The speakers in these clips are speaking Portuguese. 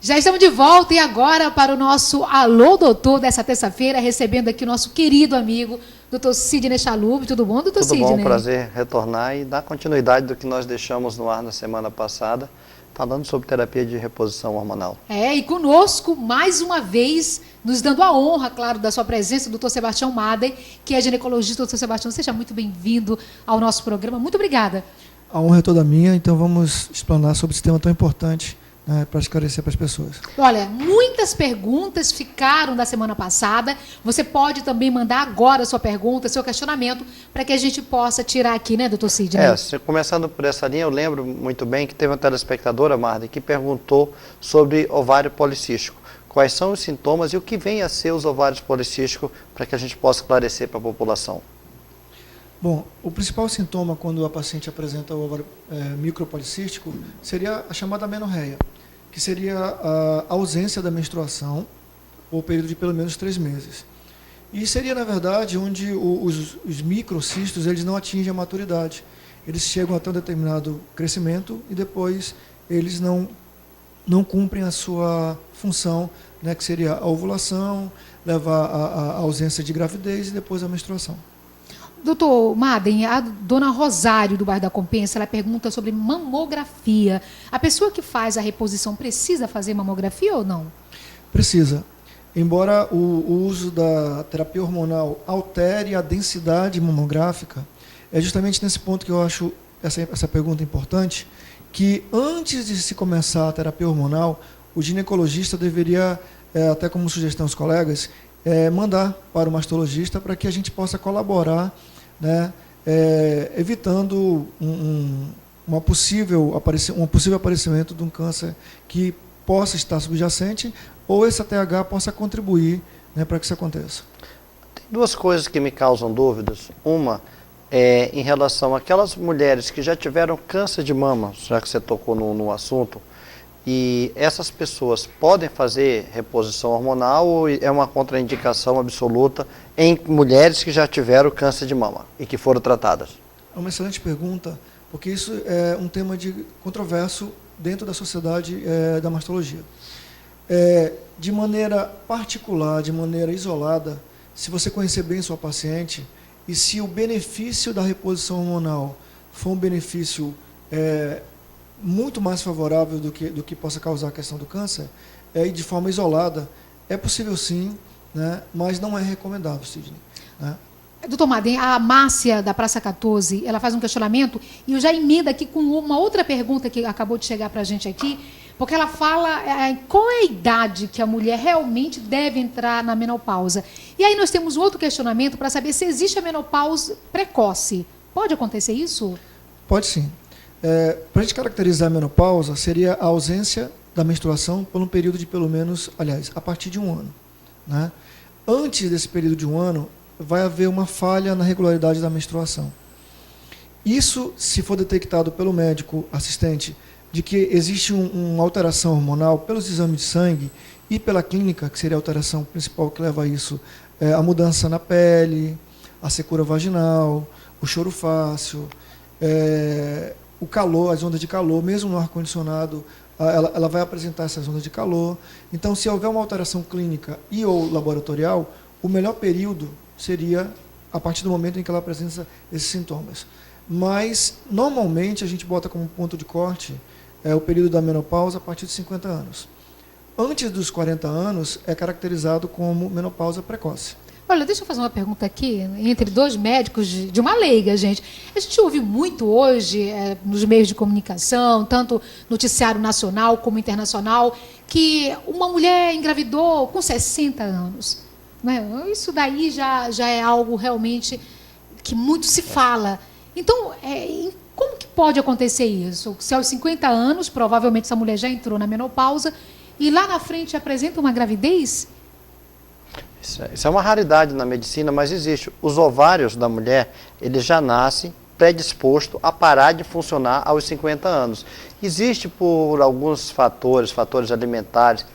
Já estamos de volta e agora para o nosso Alô Doutor dessa terça-feira, recebendo aqui o nosso querido amigo, doutor Sidney Chalub. Tudo bom, doutor Sidney? Tudo bom, prazer retornar e dar continuidade do que nós deixamos no ar na semana passada, falando sobre terapia de reposição hormonal. E conosco, mais uma vez, nos dando a honra, claro, da sua presença, o doutor Sebastião Maden, que é ginecologista. Doutor Sebastião, seja muito bem-vindo ao nosso programa. Muito obrigada. A honra é toda minha, então vamos explanar sobre esse tema tão importante, né, para esclarecer para as pessoas. Olha, muitas perguntas ficaram da semana passada. Você pode também mandar agora a sua pergunta, seu questionamento, para que a gente possa tirar aqui, né, doutor Sidney? Começando por essa linha, eu lembro muito bem que teve uma telespectadora, Marta, que perguntou sobre ovário policístico. Quais são os sintomas e o que vem a ser os ovários policísticos, para que a gente possa esclarecer para a população? Bom, o principal sintoma quando a paciente apresenta o ovário micropolicístico seria a chamada amenorreia, que seria a ausência da menstruação por período de pelo menos 3 meses. E seria, na verdade, onde os microcistos eles não atingem a maturidade. Eles chegam até um determinado crescimento e depois eles não cumprem a sua função, né, que seria a ovulação, levar à ausência de gravidez e depois a menstruação. Doutor Maden, a dona Rosário, do bairro da Compensa, ela pergunta sobre mamografia. A pessoa que faz a reposição precisa fazer mamografia ou não? Precisa. Embora o uso da terapia hormonal altere a densidade mamográfica, é justamente nesse ponto que eu acho essa pergunta importante, que antes de se começar a terapia hormonal, o ginecologista deveria, até como sugestão aos colegas, mandar para o mastologista para que a gente possa colaborar, né, evitando um possível aparecimento de um câncer que possa estar subjacente ou esse ATH possa contribuir, né, para que isso aconteça. Tem duas coisas que me causam dúvidas. Uma é em relação àquelas mulheres que já tiveram câncer de mama, já que você tocou no assunto, e essas pessoas podem fazer reposição hormonal ou é uma contraindicação absoluta em mulheres que já tiveram câncer de mama e que foram tratadas? É uma excelente pergunta, porque isso é um tema de controverso dentro da sociedade da mastologia. De maneira particular, de maneira isolada, se você conhecer bem sua paciente e se o benefício da reposição hormonal for um benefício muito mais favorável do que possa causar a questão do câncer, e de forma isolada, é possível sim, né, mas não é recomendável, Sidney, né? Doutor Maden, a Márcia, da Praça 14, ela faz um questionamento, e eu já emendo aqui com uma outra pergunta que acabou de chegar para a gente aqui, porque ela fala qual é a idade que a mulher realmente deve entrar na menopausa. E aí nós temos outro questionamento para saber se existe a menopausa precoce. Pode acontecer isso? Pode sim. Para a gente caracterizar a menopausa, seria a ausência da menstruação por um período de pelo menos, aliás, a partir de 1 ano. Né? Antes desse período de 1 ano, vai haver uma falha na regularidade da menstruação. Isso, se for detectado pelo médico assistente, de que existe uma alteração hormonal pelos exames de sangue e pela clínica, que seria a alteração principal que leva a isso, a mudança na pele, a secura vaginal, o choro fácil, o calor, as ondas de calor, mesmo no ar-condicionado, ela vai apresentar essas ondas de calor. Então, se houver uma alteração clínica e ou laboratorial, o melhor período seria a partir do momento em que ela apresenta esses sintomas. Mas, normalmente, a gente bota como ponto de corte o período da menopausa a partir de 50 anos. Antes dos 40 anos, é caracterizado como menopausa precoce. Olha, deixa eu fazer uma pergunta aqui, entre dois médicos de uma leiga, gente. A gente ouve muito hoje, nos meios de comunicação, tanto noticiário nacional como internacional, que uma mulher engravidou com 60 anos. Né? Isso daí já é algo realmente que muito se fala. Então, como que pode acontecer isso? Se aos 50 anos, provavelmente essa mulher já entrou na menopausa, e lá na frente apresenta uma gravidez? Isso é uma raridade na medicina, mas existe. Os ovários da mulher, eles já nascem predisposto a parar de funcionar aos 50 anos. Existe por alguns fatores alimentares,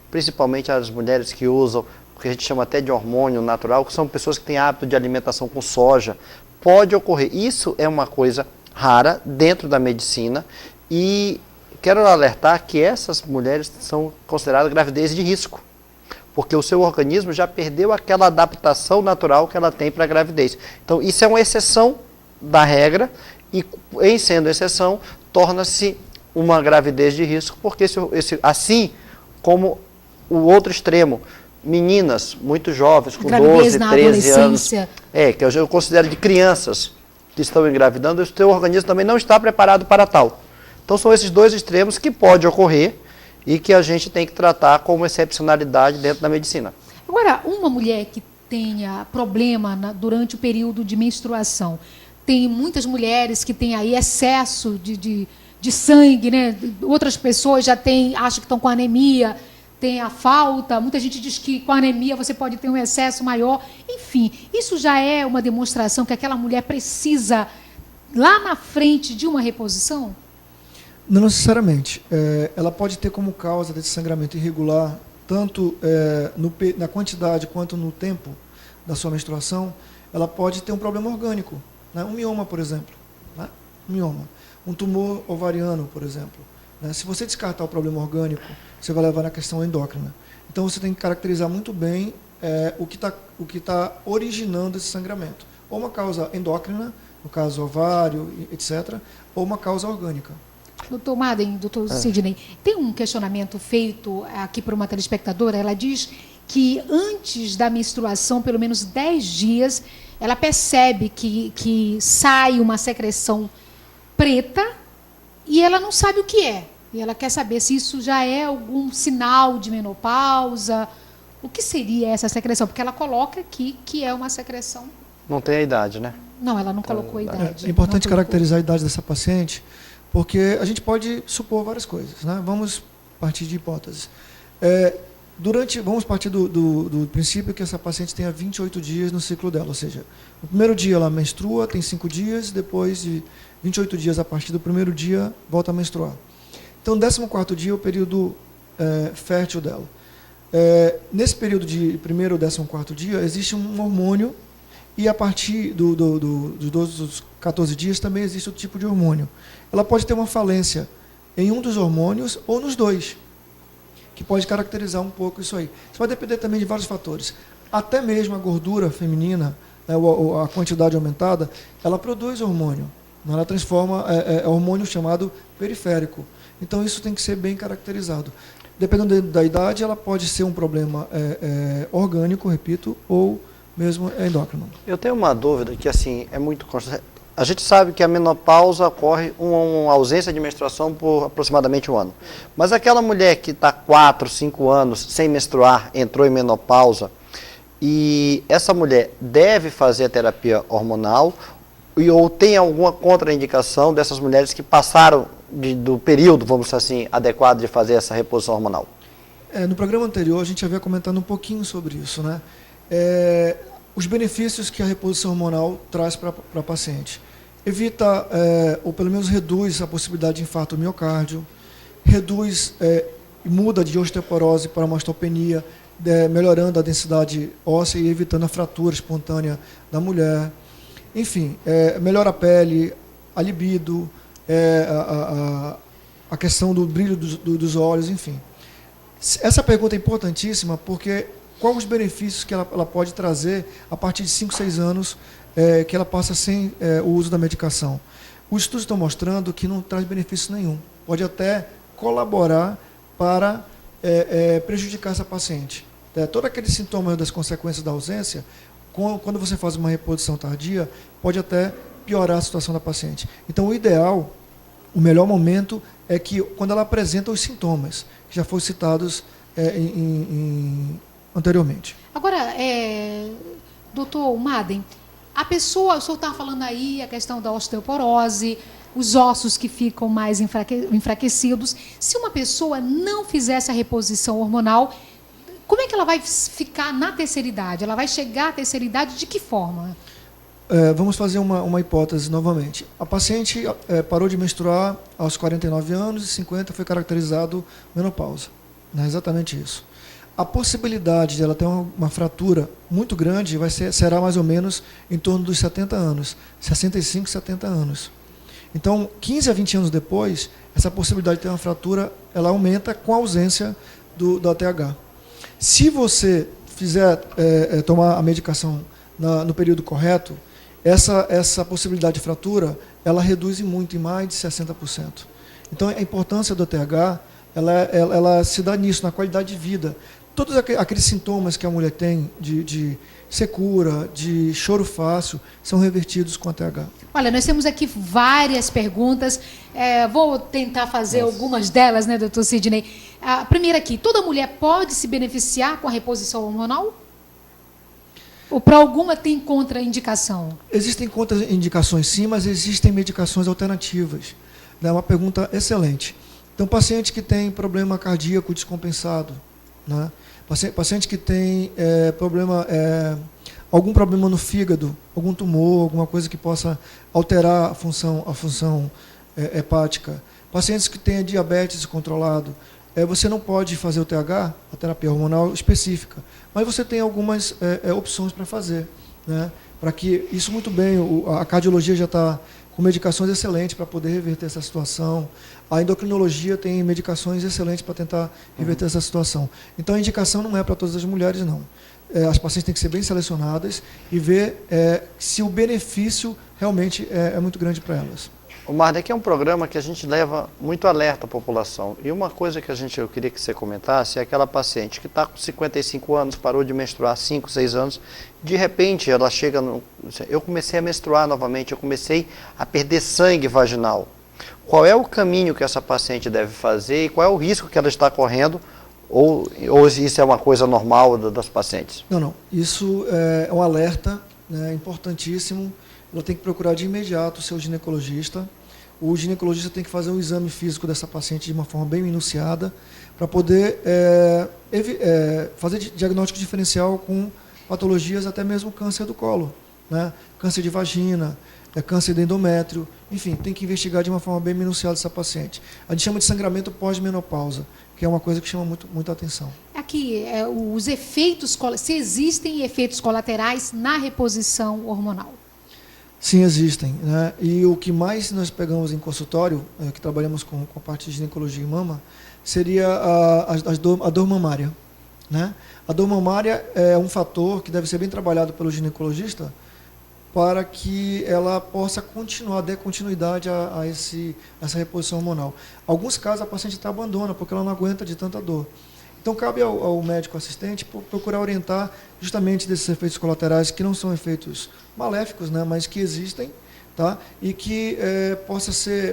principalmente as mulheres que usam o que a gente chama até de hormônio natural, que são pessoas que têm hábito de alimentação com soja. Pode ocorrer. Isso é uma coisa rara dentro da medicina e quero alertar que essas mulheres são consideradas gravidez de risco, porque o seu organismo já perdeu aquela adaptação natural que ela tem para a gravidez. Então, isso é uma exceção da regra e, em sendo exceção, torna-se uma gravidez de risco, porque assim como o outro extremo, meninas muito jovens, com gravidez 12, na 13 anos, adolescência. que eu considero de crianças que estão engravidando, o seu organismo também não está preparado para tal. Então, são esses dois extremos que pode ocorrer e que a gente tem que tratar como excepcionalidade dentro da medicina. Agora, uma mulher que tenha problema durante o período de menstruação, tem muitas mulheres que têm aí excesso de sangue, né? Outras pessoas já acham que estão com anemia, tem a falta, muita gente diz que com anemia você pode ter um excesso maior. Enfim, isso já é uma demonstração que aquela mulher precisa, lá na frente, de uma reposição? Não necessariamente. Ela pode ter como causa desse sangramento irregular, tanto na quantidade quanto no tempo da sua menstruação, ela pode ter um problema orgânico, né? Um mioma, por exemplo. Né? Um mioma. Um tumor ovariano, por exemplo. Né? Se você descartar o problema orgânico, você vai levar na questão endócrina. Então, você tem que caracterizar muito bem o que tá originando esse sangramento. Ou uma causa endócrina, no caso ovário, etc., ou uma causa orgânica. Doutor Madem, doutor Sidney, tem um questionamento feito aqui por uma telespectadora. Ela diz que antes da menstruação, pelo menos 10 dias, ela percebe que sai uma secreção preta e ela não sabe o que é. E ela quer saber se isso já é algum sinal de menopausa. O que seria essa secreção? Porque ela coloca aqui que é uma secreção. Não tem a idade, né? Não, ela não colocou a idade. É importante caracterizar a idade dessa paciente, porque a gente pode supor várias coisas, né? Vamos partir de hipóteses. Vamos partir do princípio que essa paciente tenha 28 dias no ciclo dela, ou seja, no primeiro dia ela menstrua, tem 5 dias, depois de 28 dias a partir do primeiro dia volta a menstruar. Então, o 14º dia é o período fértil dela. Nesse período de primeiro ou 14º dia, existe um hormônio e a partir dos 14 dias também existe outro tipo de hormônio. Ela pode ter uma falência em um dos hormônios ou nos dois, que pode caracterizar um pouco isso aí. Isso vai depender também de vários fatores. Até mesmo a gordura feminina, a quantidade aumentada, ela produz hormônio. Ela transforma hormônio chamado periférico. Então, isso tem que ser bem caracterizado. Dependendo da idade, ela pode ser um problema orgânico, repito, ou mesmo endócrino. Eu tenho uma dúvida que, assim, é muito constante. A gente sabe que a menopausa ocorre uma ausência de menstruação por aproximadamente 1 ano. Mas aquela mulher que está 4, 5 anos sem menstruar, entrou em menopausa, e essa mulher deve fazer a terapia hormonal, ou tem alguma contraindicação dessas mulheres que passaram do período, vamos dizer assim, adequado de fazer essa reposição hormonal? No programa anterior, a gente havia comentado um pouquinho sobre isso, né? Os benefícios que a reposição hormonal traz para a paciente. Evita, ou pelo menos reduz a possibilidade de infarto do miocárdio, reduz e muda de osteoporose para uma osteopenia, melhorando a densidade óssea e evitando a fratura espontânea da mulher. Enfim, melhora a pele, a libido, a questão do brilho dos olhos, enfim. Essa pergunta é importantíssima porque quais os benefícios que ela pode trazer a partir de 5, 6 anos que ela passa sem o uso da medicação. Os estudos estão mostrando que não traz benefício nenhum. Pode até colaborar para prejudicar essa paciente. Todos aqueles sintomas das consequências da ausência, quando você faz uma reposição tardia, pode até piorar a situação da paciente. Então, o ideal, o melhor momento é que quando ela apresenta os sintomas, que já foram citados anteriormente. Agora, doutor Madem, a pessoa, o senhor está falando aí a questão da osteoporose, os ossos que ficam mais enfraquecidos. Se uma pessoa não fizer essa reposição hormonal, como é que ela vai ficar na terceira idade? Ela vai chegar à terceira idade de que forma? Vamos fazer uma hipótese novamente. A paciente parou de menstruar aos 49 anos e 50 foi caracterizado menopausa. Não é exatamente isso. A possibilidade de ela ter uma fratura muito grande será mais ou menos em torno dos 70 anos, 65, 70 anos. Então, 15 a 20 anos depois, essa possibilidade de ter uma fratura, ela aumenta com a ausência do ATH. Se você fizer tomar a medicação no período correto, essa possibilidade de fratura, ela reduz muito, em mais de 60%. Então, a importância do ATH, ela se dá nisso, na qualidade de vida. Todos aqueles sintomas que a mulher tem de secura, de choro fácil, são revertidos com ATH. Olha, nós temos aqui várias perguntas. Vou tentar fazer algumas delas, né, doutor Sidney? A primeira aqui, toda mulher pode se beneficiar com a reposição hormonal? Ou para alguma tem contraindicação? Existem contraindicações sim, mas existem medicações alternativas. É uma pergunta excelente. Então, paciente que tem problema cardíaco descompensado, né? Paciente que tem algum problema no fígado, algum tumor, alguma coisa que possa alterar a função hepática. Pacientes que têm diabetes descontrolado, você não pode fazer o TH, a terapia hormonal específica, mas você tem algumas opções para fazer, né? Para que isso muito bem, a cardiologia já está com medicações excelentes para poder reverter essa situação. A endocrinologia tem medicações excelentes para tentar reverter essa situação. Então, a indicação não é para todas as mulheres, não. As pacientes têm que ser bem selecionadas e ver se o benefício realmente é muito grande para elas. O Marden, aqui é um programa que a gente leva muito alerta à população. E uma coisa que eu queria que você comentasse é aquela paciente que está com 55 anos, parou de menstruar há 5, 6 anos, de repente ela chega eu comecei a menstruar novamente, eu comecei a perder sangue vaginal. Qual é o caminho que essa paciente deve fazer e qual é o risco que ela está correndo? Ou isso é uma coisa normal das pacientes? Não. Isso é um alerta, né, importantíssimo. Ela tem que procurar de imediato o seu ginecologista. O ginecologista tem que fazer um exame físico dessa paciente de uma forma bem minuciada para poder fazer diagnóstico diferencial com patologias, até mesmo câncer do colo, né? Câncer de vagina, câncer de endométrio, enfim, tem que investigar de uma forma bem minuciada essa paciente. A gente chama de sangramento pós-menopausa, que é uma coisa que chama muita atenção. Aqui, os efeitos, se existem efeitos colaterais na reposição hormonal. Sim, existem, né? E o que mais nós pegamos em consultório, que trabalhamos com a parte de ginecologia e mama, seria a dor mamária, né? A dor mamária é um fator que deve ser bem trabalhado pelo ginecologista para que ela possa dar continuidade a essa reposição hormonal. Alguns casos a paciente até abandona porque ela não aguenta de tanta dor. Então, cabe ao médico assistente procurar orientar justamente desses efeitos colaterais, que não são efeitos maléficos, né, mas que existem, tá? E que possa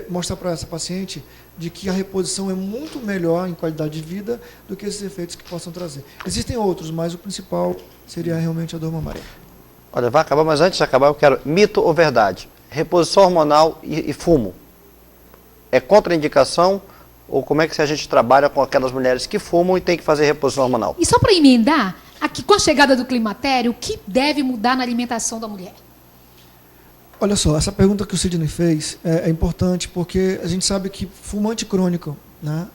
mostrar para essa paciente de que a reposição é muito melhor em qualidade de vida do que esses efeitos que possam trazer. Existem outros, mas o principal seria realmente a dor mamária. Olha, vai acabar, mas antes de acabar eu quero mito ou verdade? Reposição hormonal e fumo. É contraindicação? Ou como é que a gente trabalha com aquelas mulheres que fumam e tem que fazer reposição hormonal? E só para emendar, aqui com a chegada do climatério, o que deve mudar na alimentação da mulher? Olha só, essa pergunta que o Sidney fez é importante porque a gente sabe que fumante crônico, né,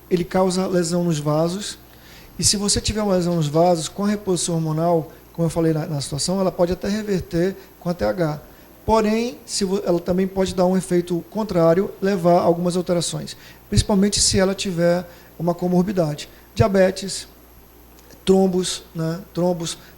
ele causa lesão nos vasos, e se você tiver uma lesão nos vasos, com a reposição hormonal, como eu falei na situação, ela pode até reverter com a TH. Porém, ela também pode dar um efeito contrário, levar a algumas alterações, principalmente se ela tiver uma comorbidade. Diabetes, trombos, né?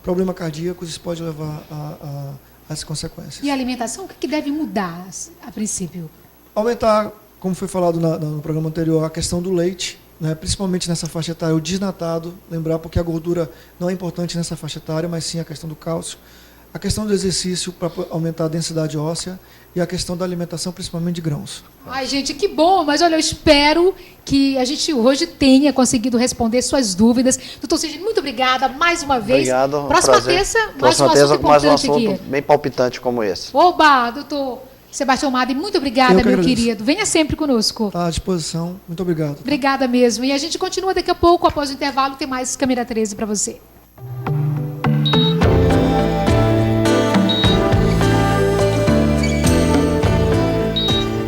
Problema cardíacos, isso pode levar a essas consequências. E a alimentação, o que deve mudar a princípio? Aumentar, como foi falado no programa anterior, a questão do leite, né? Principalmente nessa faixa etária, o desnatado, lembrar porque a gordura não é importante nessa faixa etária, mas sim a questão do cálcio. A questão do exercício para aumentar a densidade óssea e a questão da alimentação, principalmente de grãos. Ai, gente, que bom, mas olha, eu espero que a gente hoje tenha conseguido responder suas dúvidas. Doutor Sidney, muito obrigada mais uma vez. Obrigado. Próxima terça, mais um assunto importante mais um assunto aqui. Bem palpitante como esse. Oba, doutor Sebastião Marden, muito obrigada, meu querido. Venha sempre conosco. Está à disposição. Muito obrigado. Obrigada mesmo. E a gente continua daqui a pouco, após o intervalo, tem mais Câmera 13 para você.